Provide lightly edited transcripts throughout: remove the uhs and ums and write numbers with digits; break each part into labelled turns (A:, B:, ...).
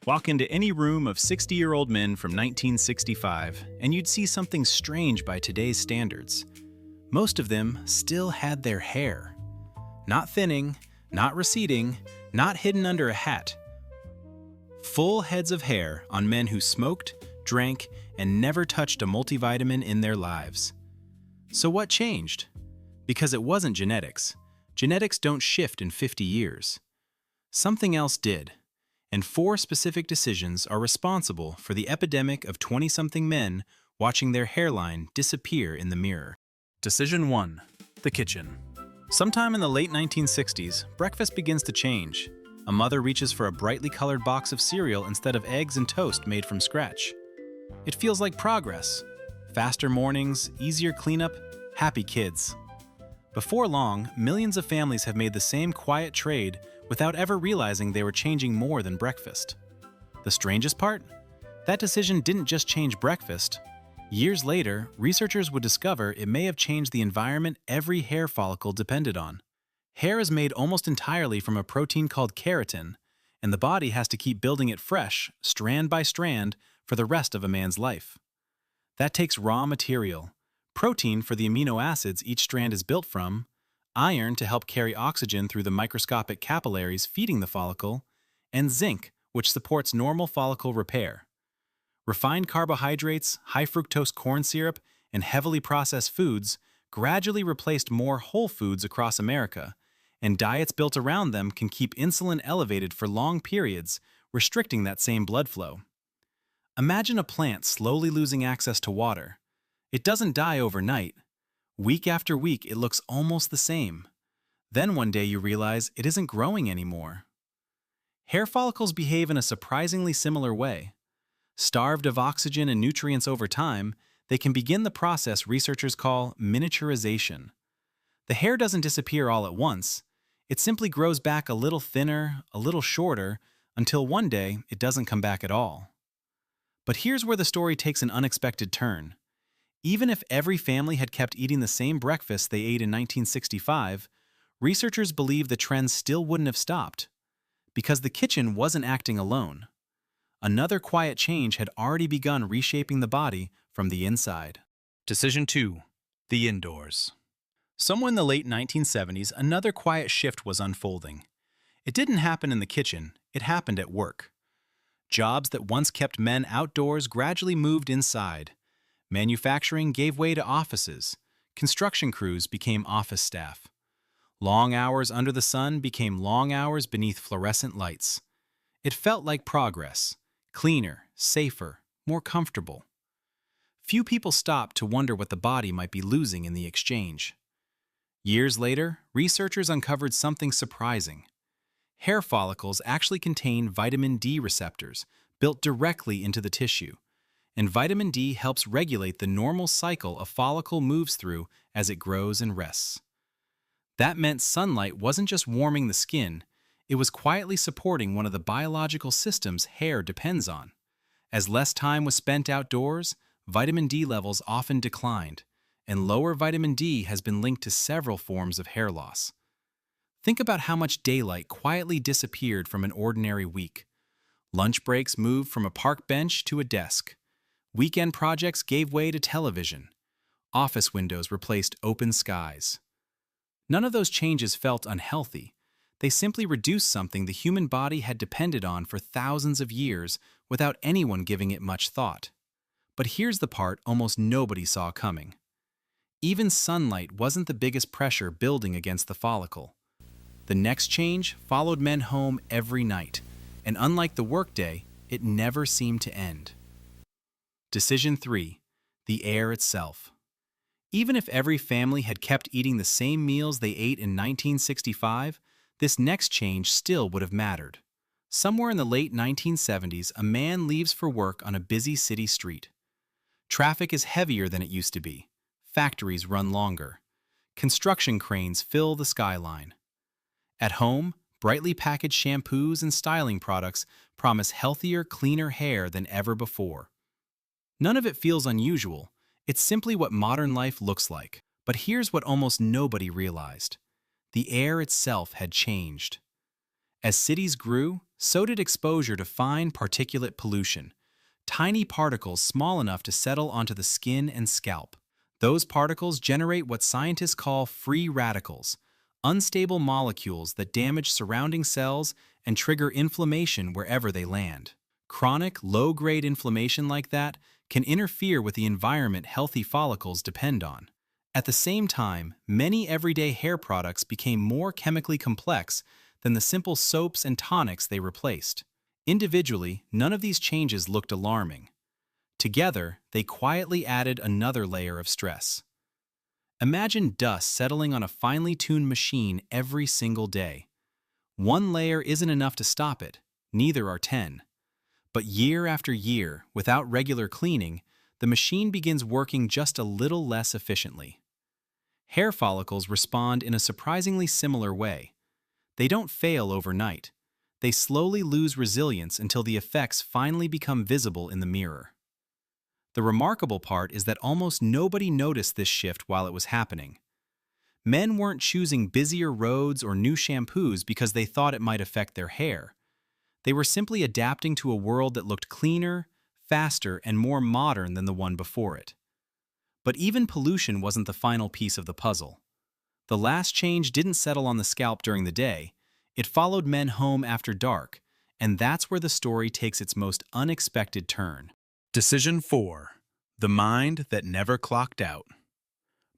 A: Walk into any room of 60-year-old men from 1965, and you'd see something strange by today's standards. Most of them still had their hair. Not thinning, not receding, not hidden under a hat. Full heads of hair on men who smoked, drank, and never touched a multivitamin in their lives. So what changed? Because it wasn't genetics. Genetics don't shift in 50 years. Something else did. And 4 specific decisions are responsible for the epidemic of 20-something men watching their hairline disappear in the mirror. Decision 1. The kitchen. Sometime in the late 1960s, breakfast begins to change. A mother reaches for a brightly colored box of cereal instead of eggs and toast made from scratch. It feels like progress. Faster mornings, easier cleanup, happy kids. Before long, millions of families have made the same quiet trade without ever realizing they were changing more than breakfast. The strangest part? That decision didn't just change breakfast. Years later, researchers would discover it may have changed the environment every hair follicle depended on. Hair is made almost entirely from a protein called keratin, and the body has to keep building it fresh, strand by strand, for the rest of a man's life. That takes raw material, protein for the amino acids each strand is built from, iron to help carry oxygen through the microscopic capillaries feeding the follicle, and zinc, which supports normal follicle repair. Refined carbohydrates, high-fructose corn syrup, and heavily processed foods gradually replaced more whole foods across America, and diets built around them can keep insulin elevated for long periods, restricting that same blood flow. Imagine a plant slowly losing access to water. It doesn't die overnight. Week after week, it looks almost the same. Then one day you realize it isn't growing anymore. Hair follicles behave in a surprisingly similar way. Starved of oxygen and nutrients over time, they can begin the process researchers call miniaturization. The hair doesn't disappear all at once. It simply grows back a little thinner, a little shorter, until one day it doesn't come back at all. But here's where the story takes an unexpected turn. Even if every family had kept eating the same breakfast they ate in 1965, researchers believe the trend still wouldn't have stopped. Because the kitchen wasn't acting alone. Another quiet change had already begun reshaping the body from the inside. Decision 2. The indoors. Somewhere in the late 1970s, another quiet shift was unfolding. It didn't happen in the kitchen, it happened at work. Jobs that once kept men outdoors gradually moved inside. Manufacturing gave way to offices. Construction crews became office staff. Long hours under the sun became long hours beneath fluorescent lights. It felt like progress. Cleaner, safer, more comfortable. Few people stopped to wonder what the body might be losing in the exchange. Years later, researchers uncovered something surprising. Hair follicles actually contain vitamin D receptors built directly into the tissue, and vitamin D helps regulate the normal cycle a follicle moves through as it grows and rests. That meant sunlight wasn't just warming the skin, it was quietly supporting one of the biological systems hair depends on. As less time was spent outdoors, vitamin D levels often declined, and lower vitamin D has been linked to several forms of hair loss. Think about how much daylight quietly disappeared from an ordinary week. Lunch breaks moved from a park bench to a desk. Weekend projects gave way to television. Office windows replaced open skies. None of those changes felt unhealthy. They simply reduced something the human body had depended on for thousands of years without anyone giving it much thought. But here's the part almost nobody saw coming. Even sunlight wasn't the biggest pressure building against the follicle. The next change followed men home every night, and unlike the workday, it never seemed to end. Decision 3. The air itself. Even if every family had kept eating the same meals they ate in 1965, this next change still would have mattered. Somewhere in the late 1970s, a man leaves for work on a busy city street. Traffic is heavier than it used to be. Factories run longer. Construction cranes fill the skyline. At home, brightly packaged shampoos and styling products promise healthier, cleaner hair than ever before. None of it feels unusual. It's simply what modern life looks like. But here's what almost nobody realized. The air itself had changed. As cities grew, So did exposure to fine particulate pollution, tiny particles small enough to settle onto the skin and scalp. Those particles generate what scientists call free radicals, unstable molecules that damage surrounding cells and trigger inflammation wherever they land. Chronic, low-grade inflammation like that can interfere with the environment healthy follicles depend on. At the same time, many everyday hair products became more chemically complex than the simple soaps and tonics they replaced. Individually, none of these changes looked alarming. Together, they quietly added another layer of stress. Imagine dust settling on a finely tuned machine every single day. One layer isn't enough to stop it, neither are 10. But year after year, without regular cleaning, the machine begins working just a little less efficiently. Hair follicles respond in a surprisingly similar way. They don't fail overnight. They slowly lose resilience until the effects finally become visible in the mirror. The remarkable part is that almost nobody noticed this shift while it was happening. Men weren't choosing busier roads or new shampoos because they thought it might affect their hair. They were simply adapting to a world that looked cleaner, faster, and more modern than the one before it. But even pollution wasn't the final piece of the puzzle. The last change didn't settle on the scalp during the day. It followed men home after dark, and that's where the story takes its most unexpected turn. Decision 4. The mind that never clocked out.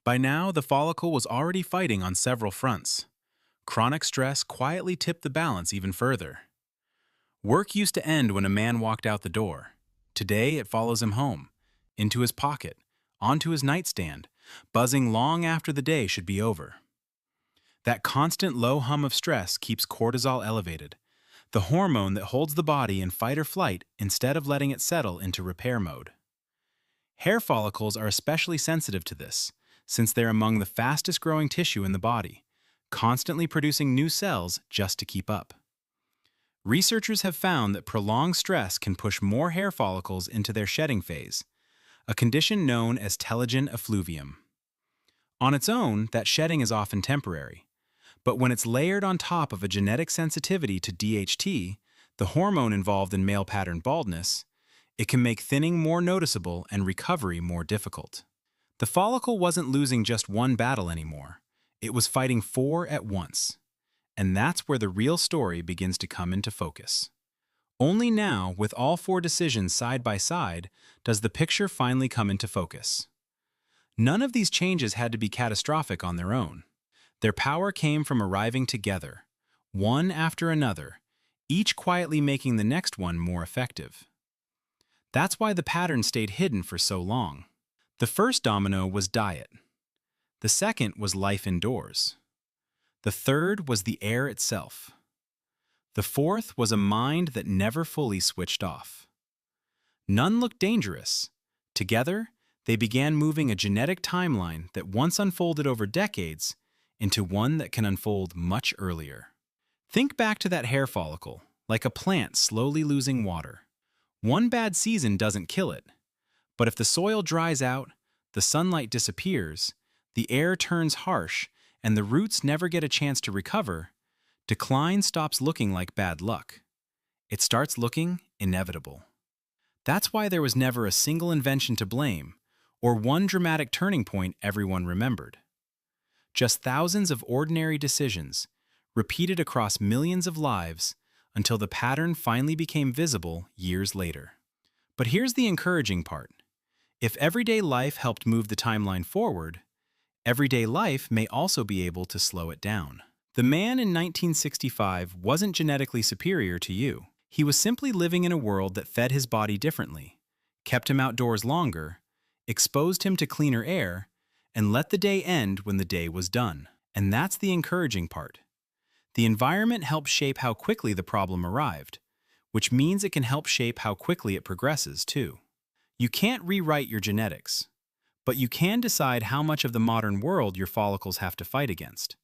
A: By now, the follicle was already fighting on several fronts. Chronic stress quietly tipped the balance even further. Work used to end when a man walked out the door. Today, it follows him home, into his pocket, onto his nightstand, buzzing long after the day should be over. That constant low hum of stress keeps cortisol elevated, the hormone that holds the body in fight or flight instead of letting it settle into repair mode. Hair follicles are especially sensitive to this, since they're among the fastest growing tissue in the body, constantly producing new cells just to keep up. Researchers have found that prolonged stress can push more hair follicles into their shedding phase, a condition known as telogen effluvium. On its own, that shedding is often temporary, but when it's layered on top of a genetic sensitivity to DHT, the hormone involved in male pattern baldness, it can make thinning more noticeable and recovery more difficult. The follicle wasn't losing just one battle anymore. It was fighting 4 at once. And that's where the real story begins to come into focus. Only now, with all 4 decisions side by side, does the picture finally come into focus. None of these changes had to be catastrophic on their own. Their power came from arriving together, one after another, each quietly making the next one more effective. That's why the pattern stayed hidden for so long. The first domino was diet. The second was life indoors. The third was the air itself. The fourth was a mind that never fully switched off. None looked dangerous. Together, they began moving a genetic timeline that once unfolded over decades into one that can unfold much earlier. Think back to that hair follicle, like a plant slowly losing water. One bad season doesn't kill it, but if the soil dries out, the sunlight disappears, the air turns harsh, and the roots never get a chance to recover, decline stops looking like bad luck. It starts looking inevitable. That's why there was never a single invention to blame, or one dramatic turning point everyone remembered. Just thousands of ordinary decisions, repeated across millions of lives, until the pattern finally became visible years later. But here's the encouraging part. If everyday life helped move the timeline forward, everyday life may also be able to slow it down. The man in 1965 wasn't genetically superior to you. He was simply living in a world that fed his body differently, kept him outdoors longer, exposed him to cleaner air, and let the day end when the day was done. And that's the encouraging part. The environment helps shape how quickly the problem arrived, which means it can help shape how quickly it progresses, too. You can't rewrite your genetics, but you can decide how much of the modern world your follicles have to fight against.